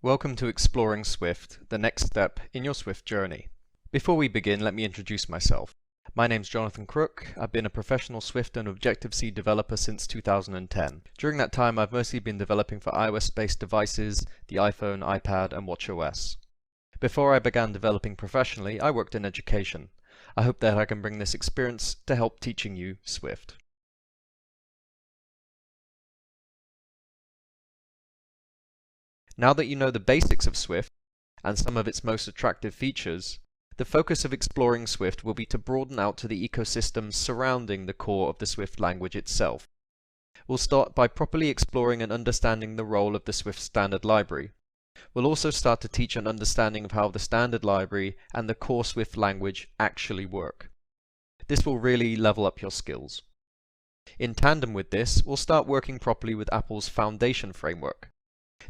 Welcome to Exploring Swift, the next step in your Swift journey. Before we begin, let me introduce myself. My name's Jonathan Crooke. I've been a professional Swift and Objective-C developer since 2010. During that time, I've mostly been developing for iOS-based devices, the iPhone, iPad, and watchOS. Before I began developing professionally, I worked in education. I hope that I can bring this experience to help teaching you Swift. Now that you know the basics of Swift and some of its most attractive features, the focus of Exploring Swift will be to broaden out to the ecosystem surrounding the core of the Swift language itself. We'll start by properly exploring and understanding the role of the Swift standard library. We'll also start to teach an understanding of how the standard library and the core Swift language actually work. This will really level up your skills. In tandem with this, we'll start working properly with Apple's Foundation framework.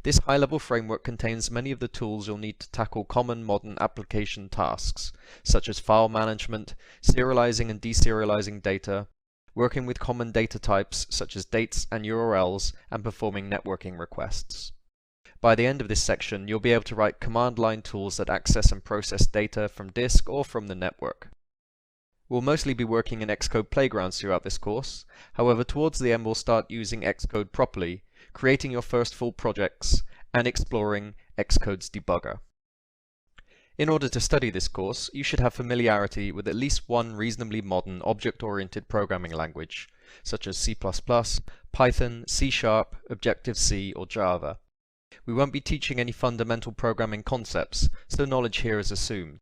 This high-level framework contains many of the tools you'll need to tackle common modern application tasks, such as file management, serializing and deserializing data, working with common data types such as dates and URLs, and performing networking requests. By the end of this section, you'll be able to write command line tools that access and process data from disk or from the network. We'll mostly be working in Xcode playgrounds throughout this course. However, towards the end we'll start using Xcode properly, creating your first full projects, and exploring Xcode's debugger. In order to study this course, you should have familiarity with at least one reasonably modern object-oriented programming language, such as C++, Python, C#, Objective-C, or Java. We won't be teaching any fundamental programming concepts, so knowledge here is assumed.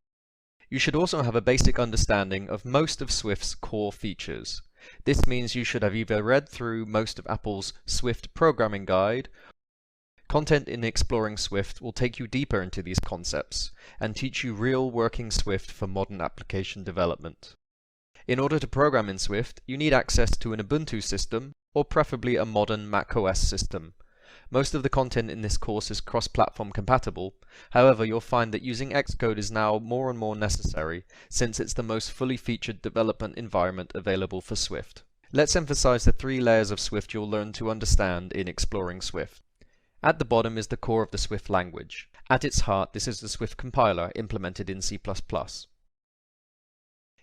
You should also have a basic understanding of most of Swift's core features. This means you should have either read through most of Apple's Swift programming guide. Content in Exploring Swift will take you deeper into these concepts and teach you real working Swift for modern application development. In order to program in Swift, you need access to an Ubuntu system or preferably a modern macOS system. Most of the content in this course is cross-platform compatible. However, you'll find that using Xcode is now more and more necessary, since it's the most fully featured development environment available for Swift. Let's emphasize the three layers of Swift you'll learn to understand in Exploring Swift. At the bottom is the core of the Swift language. At its heart, this is the Swift compiler implemented in C++.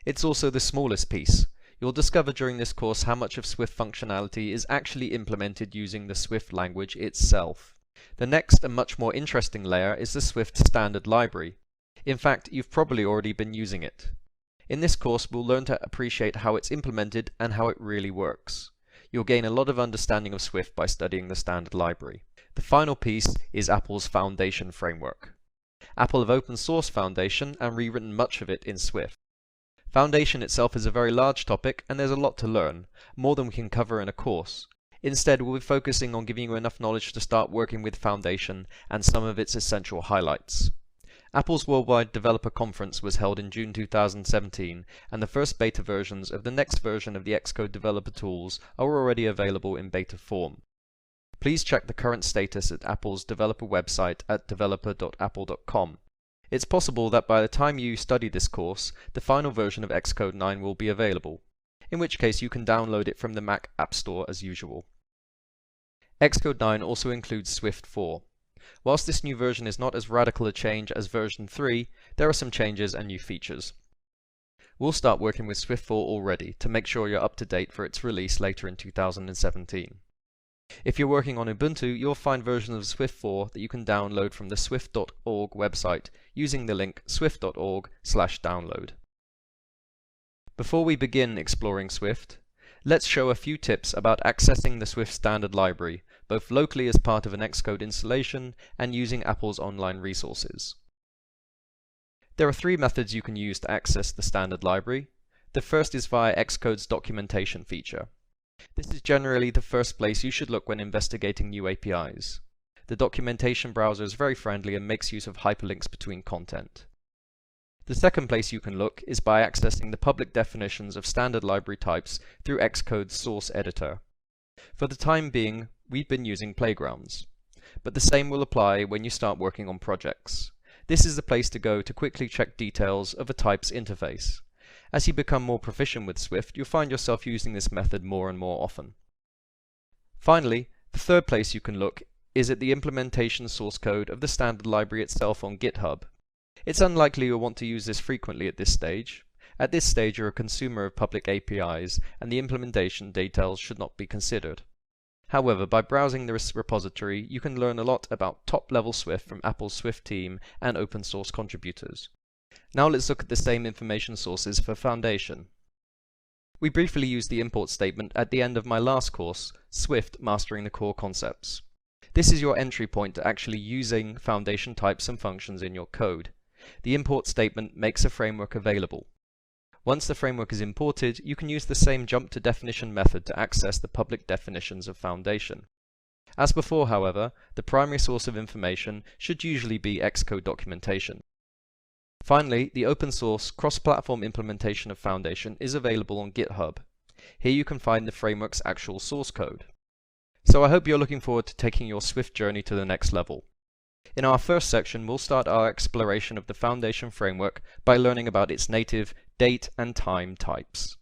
It's also the smallest piece. You'll discover during this course how much of Swift functionality is actually implemented using the Swift language itself. The next and much more interesting layer is the Swift standard library. In fact, you've probably already been using it. In this course, we'll learn to appreciate how it's implemented and how it really works. You'll gain a lot of understanding of Swift by studying the standard library. The final piece is Apple's Foundation framework. Apple have open sourced Foundation and rewritten much of it in Swift. Foundation itself is a very large topic and there's a lot to learn, more than we can cover in a course. Instead, we'll be focusing on giving you enough knowledge to start working with Foundation and some of its essential highlights. Apple's Worldwide Developer Conference was held in June 2017, and the first beta versions of the next version of the Xcode developer tools are already available in beta form. Please check the current status at Apple's developer website at developer.apple.com. It's possible that by the time you study this course, the final version of Xcode 9 will be available, in which case you can download it from the Mac App Store as usual. Xcode 9 also includes Swift 4. Whilst this new version is not as radical a change as version 3, there are some changes and new features. We'll start working with Swift 4 already to make sure you're up to date for its release later in 2017. If you're working on Ubuntu, you'll find versions of Swift 4 that you can download from the swift.org website using the link swift.org/download. Before we begin exploring Swift, let's show a few tips about accessing the Swift standard library, both locally as part of an Xcode installation and using Apple's online resources. There are three methods you can use to access the standard library. The first is via Xcode's documentation feature. This is generally the first place you should look when investigating new APIs. The documentation browser is very friendly and makes use of hyperlinks between content. The second place you can look is by accessing the public definitions of standard library types through Xcode's source editor. For the time being, we've been using playgrounds, but the same will apply when you start working on projects. This is the place to go to quickly check details of a type's interface. As you become more proficient with Swift, you'll find yourself using this method more and more often. Finally, the third place you can look is it the implementation source code of the standard library itself on GitHub. It's unlikely you'll want to use this frequently at this stage. At this stage you're a consumer of public APIs and the implementation details should not be considered. However, by browsing this repository, you can learn a lot about top-level Swift from Apple's Swift team and open source contributors. Now let's look at the same information sources for Foundation. We briefly used the import statement at the end of my last course, Swift Mastering the Core Concepts. This is your entry point to actually using Foundation types and functions in your code. The import statement makes a framework available. Once the framework is imported, you can use the same jump to definition method to access the public definitions of Foundation. As before, however, the primary source of information should usually be Xcode documentation. Finally, the open source cross-platform implementation of Foundation is available on GitHub. Here you can find the framework's actual source code. So I hope you're looking forward to taking your Swift journey to the next level. In our first section, we'll start our exploration of the Foundation framework by learning about its native date and time types.